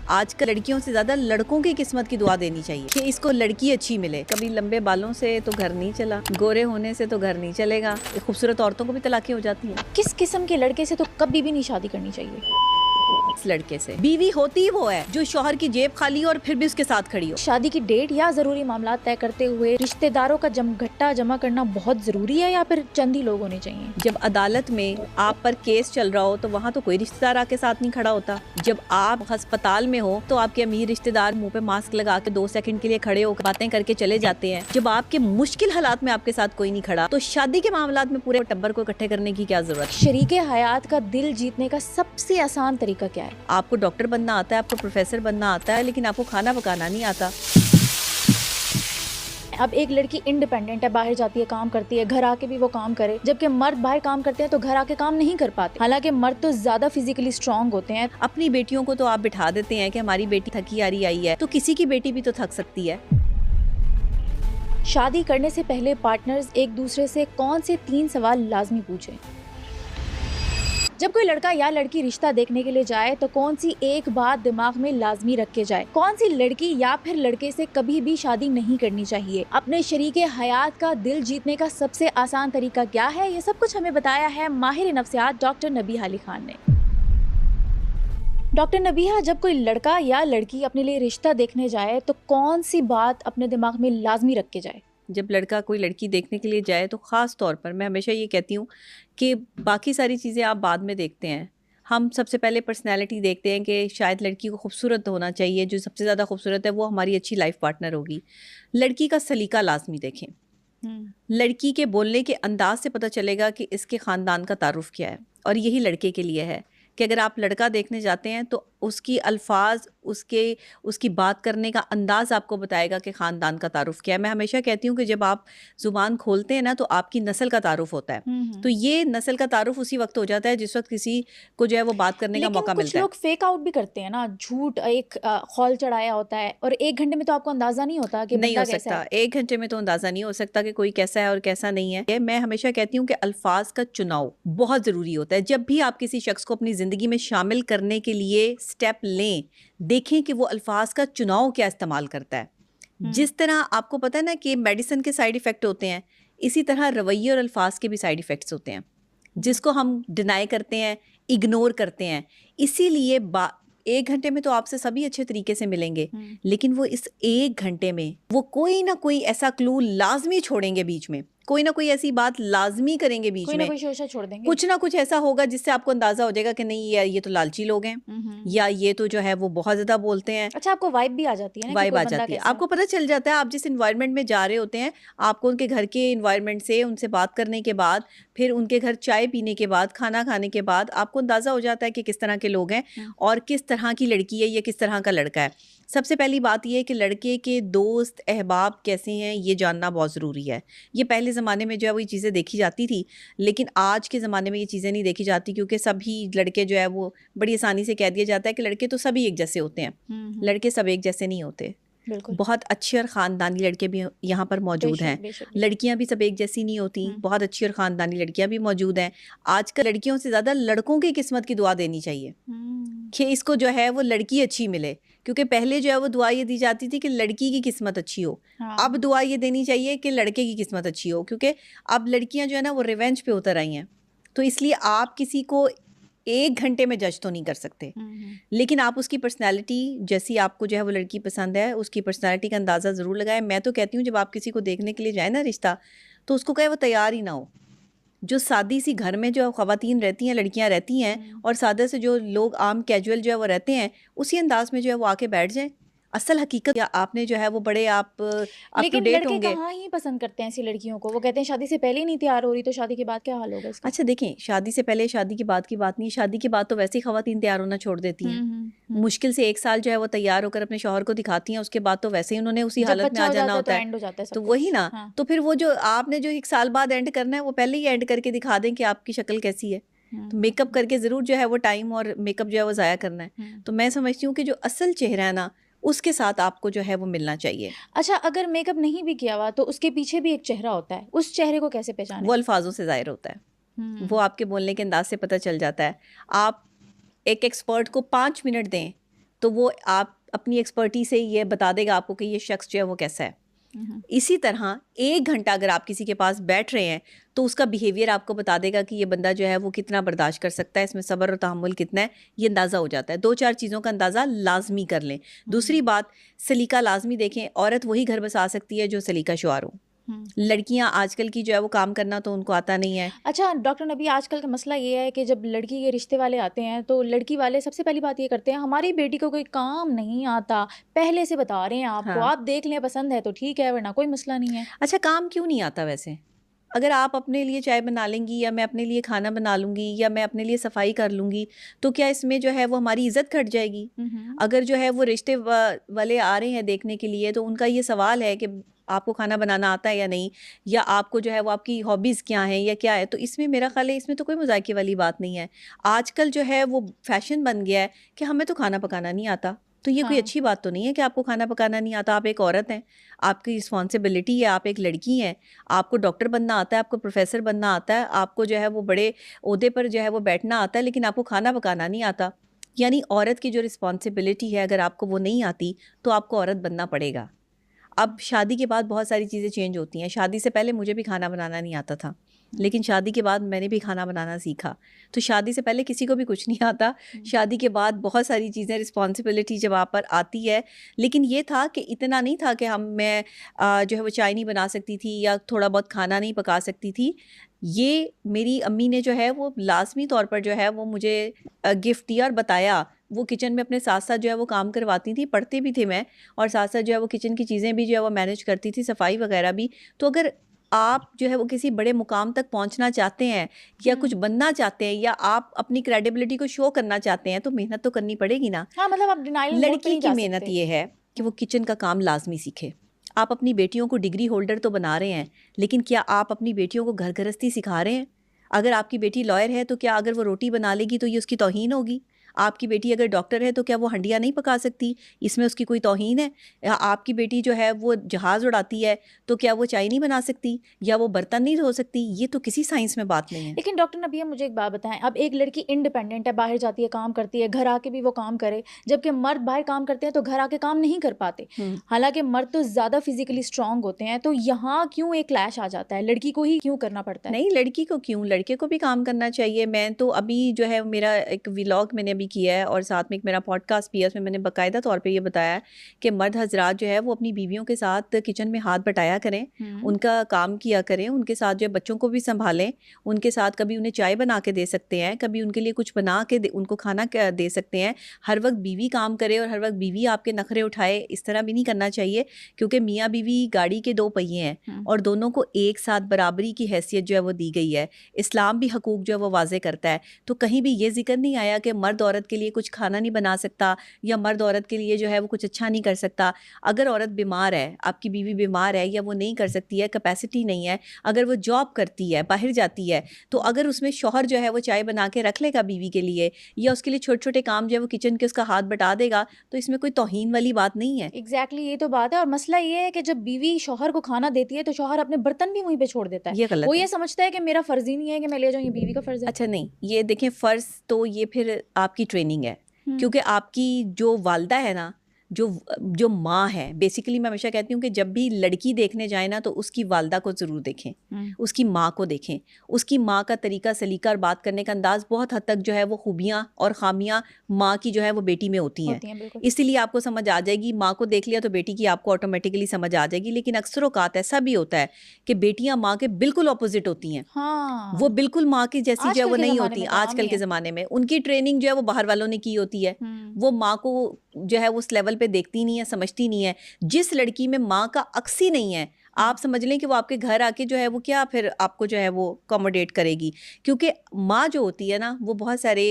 आजकल लड़कियों से ज़्यादा लड़कों की किस्मत की दुआ देनी चाहिए कि इसको लड़की अच्छी मिले। कभी लंबे बालों से तो घर नहीं चला, गोरे होने से तो घर नहीं चलेगा। खूबसूरत औरतों को भी तलाक़ें हो जाती हैं। किस किस्म के लड़के से तो कभी भी नहीं शादी करनी चाहिए? इस लड़के से बीवी होती वो है जो शौहर की जेब खाली हो और फिर भी उसके साथ खड़ी हो। शादी की डेट या जरूरी मामला तय करते हुए रिश्तेदारों का जमघट्टा जमा करना बहुत जरूरी है या फिर चंद ही लोग होने चाहिए? जब अदालत में आप पर केस चल रहा हो तो वहाँ तो कोई रिश्तेदार आके साथ नहीं खड़ा होता। जब आप अस्पताल में हो तो आपके अमीर रिश्तेदार मुंह पे मास्क लगा के 2 सेकंड के लिए खड़े होकर बातें करके चले जाते हैं। जब आपके मुश्किल हालात में आपके साथ कोई नहीं खड़ा तो शादी के मामलात में पूरे टब्बर को इकट्ठे करने की क्या जरूरत? शरीके हयात का दिल जीतने का सबसे आसान तरीका क्या है? आपको डॉक्टर बनना आता है, आपको प्रोफेसर बनना आता है, लेकिन आपको खाना पकाना नहीं आता। अब एक लड़की इंडिपेंडेंट है, बाहर जाती है, काम करती है, घर आके भी वो काम करे, जबकि मर्द बाहर काम करते हैं तो घर आके काम नहीं कर पाते। हालांकि मर्द तो ज्यादा फिजिकली स्ट्रांग होते हैं। अपनी बेटियों को तो आप बिठा देते हैं कि हमारी बेटी थकी हारी आई है, तो किसी की बेटी भी तो थक सकती है। शादी करने से पहले पार्टनर्स एक दूसरे से कौन से 3 सवाल लाजमी पूछें? जब कोई लड़का या लड़की रिश्ता देखने के लिए जाए तो कौन सी एक बात दिमाग में लाजमी रख के जाए? कौन सी लड़की या फिर लड़के से कभी भी शादी नहीं करनी चाहिए? अपने शरीके हयात का दिल जीतने का सबसे आसान तरीका क्या है? ये सब कुछ हमें बताया है माहिर नफ्सियात डॉक्टर नबीहा अली खान ने। डॉक्टर नबीहा, जब कोई लड़का या लड़की अपने लिए रिश्ता देखने जाए तो कौन सी बात अपने दिमाग में लाजमी रख के जाए? जब लड़का कोई लड़की देखने के लिए जाए तो ख़ास तौर पर मैं हमेशा ये कहती हूँ कि बाकी सारी चीज़ें आप बाद में देखते हैं। हम सबसे पहले पर्सनैलिटी देखते हैं कि शायद लड़की को खूबसूरत होना चाहिए, जो सबसे ज़्यादा खूबसूरत है वो हमारी अच्छी लाइफ पार्टनर होगी। लड़की का सलीका लाजमी देखें। लड़की के बोलने के अंदाज से पता चलेगा कि इसके ख़ानदान का तारुफ क्या है, और यही लड़के के लिए है कि अगर आप लड़का देखने जाते हैं तो उसकी अल्फाज, उसकी बात करने का अंदाज़ आपको बताएगा कि ख़ानदान का तारुफ क्या है। मैं हमेशा कहती हूँ कि जब आप ज़ुबान खोलते हैं ना तो आपकी नस्ल का तारुफ होता है। तो ये नस्ल का तारुफ उसी वक्त हो जाता है जिस वक्त किसी को जो है वो बात करने का मौका मिलता है। कुछ लोग फेक आउट भी करते हैं ना, झूठ एक खौल चढ़ाया होता है और 1 घंटे में तो आपको अंदाजा नहीं होता कि नहीं हो सकता। 1 घंटे में तो अंदाज़ा नहीं हो सकता कि कोई कैसा है और कैसा नहीं है। मैं हमेशा कहती हूँ कि अल्फाज का चुनाव बहुत ज़रूरी होता है। जब भी आप किसी शख्स को अपनी ज़िंदगी में शामिल करने के लिए स्टेप लें, देखें कि वो अल्फाज का चुनाव क्या इस्तेमाल करता है। जिस तरह आपको पता है ना कि मेडिसिन के साइड इफ़ेक्ट होते हैं, इसी तरह रवैये और अल्फाज के भी साइड इफ़ेक्ट्स होते हैं, जिसको हम डिनाई करते हैं, इग्नोर करते हैं। इसीलिए 1 घंटे में तो आपसे सभी अच्छे तरीके से मिलेंगे, लेकिन वो इस 1 घंटे में वो कोई ना कोई ऐसा क्लू लाजमी छोड़ेंगे बीच में, कोई ना कोई ऐसी बात लाजमी करेंगे बीच में, कोई शोशा छोड़ देंगे, कुछ ना कुछ ऐसा होगा जिससे आपको अंदाजा हो जाएगा कि नहीं ये तो लालची लोग हैं, या ये तो जो है वो बहुत ज्यादा बोलते हैं। अच्छा, आपको वाइब भी आ जाती है ना, वाइब आ जाती है, आपको पता चल जाता है। आप जिस इन्वायरमेंट में जा रहे होते हैं, आपको उनके घर के इन्वायरमेंट से उनसे बात करने के बाद, फिर उनके घर चाय पीने के बाद, खाना खाने के बाद आपको अंदाजा हो जाता है कि किस तरह के लोग हैं और किस तरह की लड़की है या किस तरह का लड़का है। सबसे पहली बात यह है कि लड़के के दोस्त अहबाब कैसे हैं ये जानना बहुत ज़रूरी है। ये पहले ज़माने में जो है वो ये चीज़ें देखी जाती थी, लेकिन आज के ज़माने में ये चीज़ें नहीं देखी जाती, क्योंकि सभी लड़के जो है वो बड़ी आसानी से कह दिया जाता है कि लड़के तो सभी एक जैसे होते हैं। लड़के सब एक जैसे नहीं होते। बहुत अच्छे और ख़ानदानी लड़के भी यहाँ पर मौजूद हैं। लड़कियाँ भी सब एक जैसी नहीं होती, बहुत अच्छी और ख़ानदानी लड़कियाँ भी मौजूद हैं। आजकल लड़कियों से ज़्यादा लड़कों की किस्मत की दुआ देनी चाहिए कि इसको जो है वो लड़की अच्छी मिले, क्योंकि पहले जो है वो दुआ ये दी जाती थी कि लड़की की किस्मत अच्छी हो। अब दुआ ये देनी चाहिए कि लड़के की किस्मत अच्छी हो, क्योंकि अब लड़कियां जो है ना वो रिवेंज पे उतर आई हैं। तो इसलिए आप किसी को 1 घंटे में जज तो नहीं कर सकते, लेकिन आप उसकी पर्सनैलिटी, जैसी आपको जो है वो लड़की पसंद है, उसकी पर्सनैलिटी का अंदाज़ा ज़रूर लगाएं। मैं तो कहती हूँ जब आप किसी को देखने के लिए जाए ना रिश्ता, तो उसको कहे वो तैयार ही ना हो। जो सादी सी घर में जो ख़वातीन रहती हैं, लड़कियां रहती हैं, और सादे से जो लोग आम कैजुअल जो है वो रहते हैं, उसी अंदाज में जो है वो आके बैठ जाएं। असल हकीकत या आपने जो है वो बड़े आप अप टू डेट होंगे। कहाँ ही पसंद करते हैं ऐसी लड़कियों को? वो कहते हैं शादी से पहले ही नहीं तैयार हो रही तो शादी के बाद क्या हाल होगा इसका? अच्छा देखें, शादी से पहले शादी के बाद की बात नहीं, शादी के बाद तो वैसे ही ख़वातीन तैयार होना छोड़ देती हैं। मुश्किल से 1 साल जो है वो तैयार होकर अपने शौहर को दिखाती हैं, उसके बाद तो वैसे ही उन्होंने उसी हालत में आ जाना होता है। तो वही ना, तो फिर वो जो आपने जो 1 साल बाद एंड करना है वो पहले ही एंड करके दिखा दें कि आपकी शक्ल कैसी है। तो मेकअप करके ज़रूर जो है वो टाइम और मेकअप जो है वो ज़ाया करना है। तो मैं समझती हूँ कि जो असल चेहरा है ना, उसके साथ आपको जो है वो मिलना चाहिए। अच्छा, अगर मेकअप नहीं भी किया हुआ तो उसके पीछे भी एक चेहरा होता है, उस चेहरे को कैसे पहचानें? वो अल्फाजों से ज़ाहिर होता है, वो आपके बोलने के अंदाज से पता चल जाता है। आप एक एक्सपर्ट को 5 मिनट दें, तो वो आप अपनी एक्सपर्टी से ये बता देगा आपको कि ये शख्स जो है वो कैसा है। इसी तरह 1 घंटा अगर आप किसी के पास बैठ रहे हैं तो उसका बिहेवियर आपको बता देगा कि ये बंदा जो है वो कितना बर्दाश्त कर सकता है, इसमें सब्र और तहम्मुल कितना है, ये अंदाज़ा हो जाता है। 2-4 चीज़ों का अंदाज़ा लाजमी कर लें। दूसरी बात, सलीका लाजमी देखें। औरत वही घर बसा सकती है जो सलीका शुआर हो। लड़कियां आजकल की जो है वो काम करना तो उनको आता नहीं है। अच्छा डॉक्टर नबी, आजकल का मसला ये है कि जब लड़की के रिश्ते वाले आते हैं तो लड़की वाले सबसे पहली बात ये करते हैं, हमारी बेटी को कोई काम नहीं आता, पहले से बता रहे हैं आपको, हाँ। आप देख लें, पसंद है तो ठीक है, वरना कोई मसला नहीं है। अच्छा, काम क्यों नहीं आता वैसे? अगर आप अपने लिए चाय बना लेंगी या मैं अपने लिए खाना बना लूँगी या मैं अपने लिए सफाई कर लूँगी तो क्या इसमें जो है वो हमारी इज़्ज़त घट जाएगी? अगर जो है वो रिश्ते वाले आ रहे हैं देखने के लिए तो उनका ये सवाल है कि आपको खाना बनाना आता है या नहीं, या आपको जो है वो आपकी हॉबीज़ क्या हैं या क्या है, तो इसमें मेरा ख्याल है इसमें तो कोई मज़ाक़े वाली बात नहीं है। आजकल जो है वो फ़ैशन बन गया है कि हमें तो खाना पकाना नहीं आता। तो ये कोई हाँ। अच्छी बात तो नहीं है कि आपको खाना पकाना नहीं आता। आप एक औरत हैं, आपकी रिस्पॉन्सिबिलिटी है, आप एक लड़की हैं, आपको डॉक्टर बनना आता है, आपको प्रोफेसर बनना आता है, आपको जो है वो बड़े ओहदे पर जो है वो बैठना आता है, लेकिन आपको खाना पकाना नहीं आता। यानी औरत की जो रिस्पॉन्सिबिलिटी है अगर आपको वो नहीं आती तो आपको औरत बनना पड़ेगा। अब शादी के बाद बहुत सारी चीज़ें चेंज होती हैं। शादी से पहले मुझे भी खाना बनाना नहीं आता था, लेकिन शादी के बाद मैंने भी खाना बनाना सीखा। तो शादी से पहले किसी को भी कुछ नहीं आता, शादी के बाद बहुत सारी चीज़ें, रिस्पॉन्सिबिलिटी जब आप पर आती है। लेकिन ये था कि इतना नहीं था कि मैं जो है वो चाय नहीं बना सकती थी या थोड़ा बहुत खाना नहीं पका सकती थी। ये मेरी अम्मी ने जो है वो लाज़मी तौर पर जो है वो मुझे गिफ्ट दिया और बताया। वो किचन में अपने साथ-साथ जो है वो काम करवाती थी, पढ़ती भी थी मैं, और साथ-साथ जो है वो किचन की चीज़ें भी जो है वो मैनेज करती थी, सफाई वगैरह भी। तो अगर आप जो है वो किसी बड़े मुकाम तक पहुंचना चाहते हैं या कुछ बनना चाहते हैं या आप अपनी क्रेडिबिलिटी को शो करना चाहते हैं तो मेहनत तो करनी पड़ेगी ना। हाँ, मतलब आप डिनाइल मोड पे लड़की नहीं की जा मेहनत सकते। ये है कि वो किचन का काम लाजमी सीखे। आप अपनी बेटियों को डिग्री होल्डर तो बना रहे हैं, लेकिन क्या आप अपनी बेटियों को घर गृहस्थी सिखा रहे हैं? अगर आपकी बेटी लॉयर है तो क्या अगर वो रोटी बना लेगी तो ये उसकी तौहीन होगी? आपकी बेटी अगर डॉक्टर है तो क्या वो हंडिया नहीं पका सकती, इसमें उसकी कोई तौहीन है? या आपकी बेटी जो है वो जहाज़ उड़ाती है तो क्या वो चाय नहीं बना सकती या वो बर्तन नहीं धो सकती? ये तो किसी साइंस में बात नहीं है। लेकिन डॉक्टर नबी मुझे एक बात बताएं, अब एक लड़की इंडिपेंडेंट है, बाहर जाती है, काम करती है, घर आके भी वो काम करे, जबकि मर्द बाहर काम करते हैं तो घर आके काम नहीं कर पाते। हालांकि मर्द तो ज़्यादा फिजिकली स्ट्रांग होते हैं, तो यहाँ क्यों एक क्लैश आ जाता है? लड़की को ही क्यों करना पड़ता है? नहीं, लड़की को क्यों, लड़के को भी काम करना चाहिए। मैं तो अभी जो है मेरा एक व्लॉग मैंने अभी किया है और साथ में एक मेरा पॉडकास्ट भी है, उसमें मैंने बाकायदा तौर पे ये बताया है कि मर्द हजरात जो है वो अपनी बीवियों के साथ किचन में हाथ बटाया करें, उनका काम किया करें, उनके साथ जो है बच्चों को भी संभालें, उनके साथ कभी उन्हें चाय बना के दे सकते हैं, कभी उनके लिए कुछ बना के उनको खाना दे सकते हैं। हर वक्त बीवी काम करे और हर वक्त बीवी आपके नखरे उठाए, इस तरह भी नहीं करना चाहिए, क्योंकि मियाँ बीवी गाड़ी के 2 पहिए हैं और दोनों को एक साथ बराबरी की हैसियत जो है वो दी गई है। इस्लाम भी हकूक जो है वो वाज़े करता है। तो कहीं भी ये जिक्र नहीं आया कि मर्द औरत के लिए कुछ खाना नहीं बना सकता या मर्द औरत के लिए जो है वो कुछ अच्छा नहीं कर सकता। अगर औरत बीमार है, आपकी बीवी बीमार है या वो नहीं कर सकती है, कैपेसिटी नहीं है, अगर वो जॉब करती है, बाहर जाती है, तो अगर उसमें शौहर जो है वो चाय बना के रख लेगा बीवी के लिए या उसके लिए छोटे-छोटे काम जो है वो किचन के उसका हाथ बटा देगा, तो इसमें कोई तौहीन वाली बात नहीं है। एग्जैक्टली ये तो बात है। और मसला ये है कि जब बीवी शौहर को खाना देती है तो शौहर अपने बर्तन भी वहीं पे छोड़ देता है। ये गलत वो है। ये समझता है कि मेरा फ़र्ज़ ही नहीं है कि मैं ले जाऊँ, ये बीवी का फ़र्ज़ है। अच्छा नहीं, ये देखें, फ़र्ज़ तो ये फिर आपकी ट्रेनिंग है, क्योंकि आपकी जो वालदा है ना, जो माँ है, बेसिकली मैं हमेशा कहती हूँ कि जब भी लड़की देखने जाए ना तो उसकी वालदा को ज़रूर देखें, उसकी माँ को देखें। उसकी माँ का तरीका सलीका और बात करने का अंदाज़ बहुत हद तक जो है वो खूबियाँ और ख़ामियाँ माँ की जो है वो बेटी में होती हैं। इसीलिए आपको समझ आ जाएगी। माँ को देख लिया तो बेटी की आपको ऑटोमेटिकली समझ आ जाएगी। लेकिन अक्सर औक़ात ऐसा भी होता है कि बेटियाँ माँ के बिल्कुल ऑपोजिट होती हैं। हाँ, वो बिल्कुल माँ की जैसी जो है वो नहीं होती। तो आजकल के ज़माने में उनकी ट्रेनिंग जो है वो बाहर वालों ने की होती है। वो माँ को जो है वो उस लेवल पे देखती नहीं है, समझती नहीं है। जिस लड़की में माँ का अक्स ही नहीं है, आप समझ लें कि वो आपके घर आके जो है वो क्या फिर आपको जो है वो अकोमोडेट करेगी। क्योंकि माँ जो होती है ना, वो बहुत सारे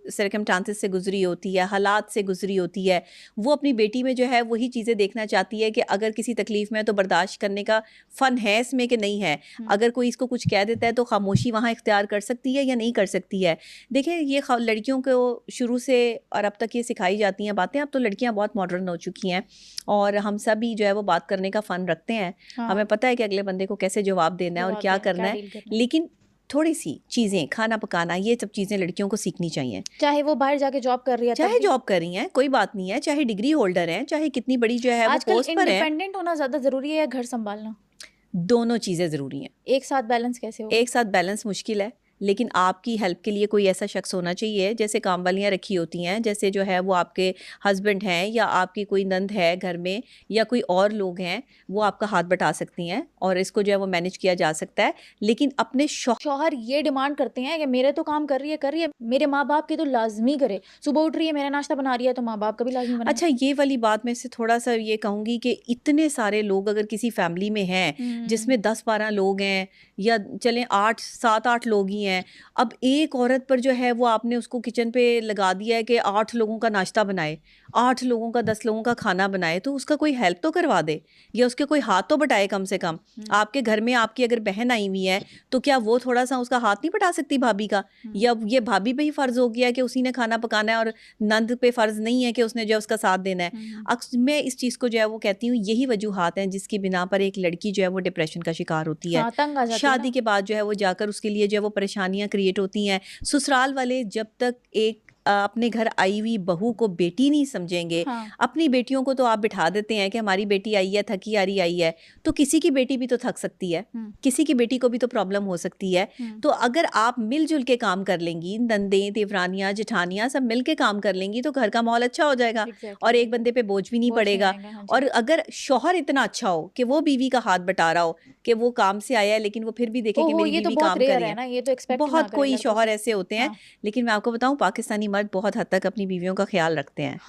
सर्कमस्टांसेस से गुजरी होती है, हालात से गुजरी होती है। वो अपनी बेटी में जो है वही चीज़ें देखना चाहती है कि अगर किसी तकलीफ़ में तो बर्दाश्त करने का फ़न है इसमें कि नहीं है। अगर कोई इसको कुछ कह देता है तो खामोशी वहाँ इख्तियार कर सकती है या नहीं कर सकती है। देखें, ये लड़कियों को शुरू से और अब तक ये सिखाई जाती हैं बातें। अब तो लड़कियाँ बहुत मॉडर्न हो चुकी हैं और हम सभी जो है वो बात करने का फ़न रखते हैं। हमें पता है कि अगले बंदे को कैसे जवाब देना है और क्या करना है। लेकिन थोड़ी सी चीज़ें, खाना पकाना, ये सब चीज़ें लड़कियों को सीखनी चाहिए। चाहे वो बाहर जाके जॉब कर रही है, चाहे जॉब कर रही हैं, कोई बात नहीं है, चाहे डिग्री होल्डर हैं, चाहे कितनी बड़ी जो है वो आजकल पोस्ट पर है, इंडिपेंडेंट होना ज्यादा जरूरी है या घर संभालना? दोनों चीज़ें ज़रूरी हैं। एक साथ बैलेंस कैसे हो? एक साथ बैलेंस मुश्किल है, लेकिन आपकी हेल्प के लिए कोई ऐसा शख्स होना चाहिए, जैसे काम वालियाँ रखी होती हैं, जैसे जो है वो आपके हस्बैंड हैं या आपकी कोई नंद है घर में या कोई और लोग हैं, वो आपका हाथ बटा सकती हैं और इसको जो है वो मैनेज किया जा सकता है। लेकिन अपने शौहर ये डिमांड करते हैं कि मेरे तो काम कर रही है, मेरे माँ बाप की तो लाजमी करे, सुबह उठ रही है मेरा नाश्ता बना रही है तो माँ बाप का भी लाजमी बना। अच्छा, ये वाली बात में से थोड़ा सा ये कहूँगी कि इतने सारे लोग अगर किसी फैमिली में हैं जिसमें 10-12 लोग हैं या चलें 8-7-8 लोग ही हैं, अब एक औरत पर जो है वो आपने उसको किचन पे लगा दिया है कि 8 लोगों का नाश्ता बनाए, 8 लोगों का 10 लोगों का खाना बनाए, तो उसका कोई हेल्प तो करवा दे या उसके कोई हाथ तो बटाए कम से कम। आपके घर में आपकी अगर बहन आई हुई है तो क्या वो थोड़ा सा उसका हाथ नहीं बटा सकती भाभी का? या ये भाभी पे ही फ़र्ज़ हो गया कि उसी ने खाना पकाना है और नंद पे फ़र्ज़ नहीं है कि उसने जो है उसका साथ देना है। मैं इस चीज़ को जो है वो कहती हूँ, यही वजूहात हैं जिसकी बिना पर एक लड़की जो है वो डिप्रेशन का शिकार होती है। शादी के बाद जो है वो जाकर उसके लिए जो है वो परेशानियाँ क्रिएट होती हैं। ससुराल वाले जब तक एक अपने घर आई हुई बहू को बेटी नहीं समझेंगे, अपनी बेटियों को तो आप बिठा देते हैं कि हमारी बेटी आई है, थकी हारी आई है, तो किसी की बेटी भी तो थक सकती है, किसी की बेटी को भी तो प्रॉब्लम हो सकती है। तो अगर आप मिलजुल के काम कर लेंगी, नंदें, देवरानियाँ, जेठानियाँ सब मिल के काम कर लेंगी तो घर का माहौल अच्छा हो जाएगा और एक बंदे पे बोझ भी नहीं पड़ेगा। और अगर शौहर इतना अच्छा हो कि वो बीवी का हाथ बटा रहा हो कि वो काम से आया है लेकिन वो फिर भी देखे कि मेरी बीवी काम कर रही है, ये तो एक्सपेक्ट बहुत कोई शौहर ऐसे होते हैं। लेकिन मैं आपको बताऊं, पाकिस्तानी मर्द बहुत हद तक अपनी बीवियों का ख्याल रखते हैं।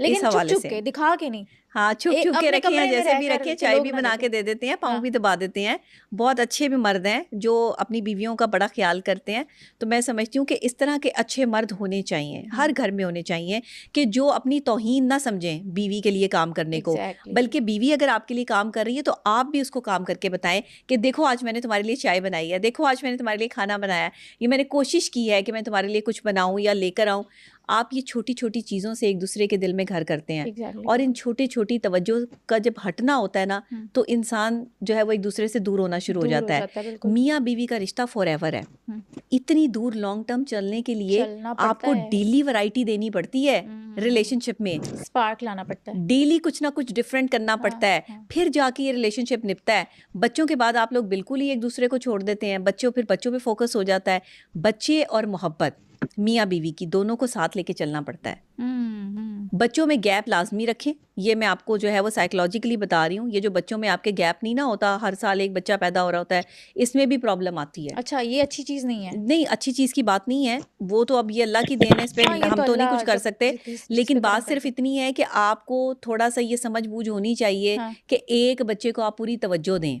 लेकिन इस हवाले छुप के दिखा के नहीं, हाँ, छुप के रखे हैं, जैसे भी रखे, चाय भी बना के दे देते हैं, पाँव भी दबा देते हैं। बहुत अच्छे भी मर्द हैं जो अपनी बीवियों का बड़ा ख्याल करते हैं। तो मैं समझती हूँ कि इस तरह के अच्छे मर्द होने चाहिए, हर घर में होने चाहिए, कि जो अपनी तौहीन ना समझें बीवी के लिए काम करने को, बल्कि बीवी अगर आपके लिए काम कर रही है तो आप भी उसको काम करके बताएं कि देखो आज मैंने तुम्हारे लिए चाय बनाई है, देखो आज मैंने तुम्हारे लिए खाना बनाया है, ये मैंने कोशिश की है कि मैं तुम्हारे लिए कुछ बनाऊं या लेकर आऊं। आप ये छोटी छोटी चीज़ों से एक दूसरे के दिल में घर करते हैं। और इन छोटी छोटी तवज्जो का जब हटना होता है ना, तो इंसान जो है वो एक दूसरे से दूर होना शुरू हो जाता है। मियाँ बीवी का रिश्ता फॉरएवर है। इतनी दूर लॉन्ग टर्म चलने के लिए आपको डेली वैरायटी देनी पड़ती है, रिलेशनशिप में स्पार्क लाना पड़ता है, डेली कुछ ना कुछ डिफरेंट करना पड़ता है, फिर जाके ये रिलेशनशिप निपटा है। बच्चों के बाद आप लोग बिल्कुल ही एक दूसरे को छोड़ देते हैं, फिर बच्चों पे फोकस हो जाता है। बच्चे और मोहब्बत मियाँ बीवी की दोनों को साथ लेके चलना पड़ता है। बच्चों में गैप लाजमी रखें, ये मैं आपको जो है वो साइकोलॉजिकली बता रही हूँ। ये जो बच्चों में आपके गैप नहीं ना होता, हर साल एक बच्चा पैदा हो रहा होता है, इसमें भी प्रॉब्लम आती है। अच्छा, ये अच्छी चीज़ नहीं है? नहीं, अच्छी चीज़ की बात नहीं है, वो तो अब ये अल्लाह की देन है, इस पर हम तो नहीं कुछ कर सकते। लेकिन बात सिर्फ इतनी है कि आपको थोड़ा सा ये समझ बूझ होनी चाहिए कि एक बच्चे को आप पूरी तवज्जो दें।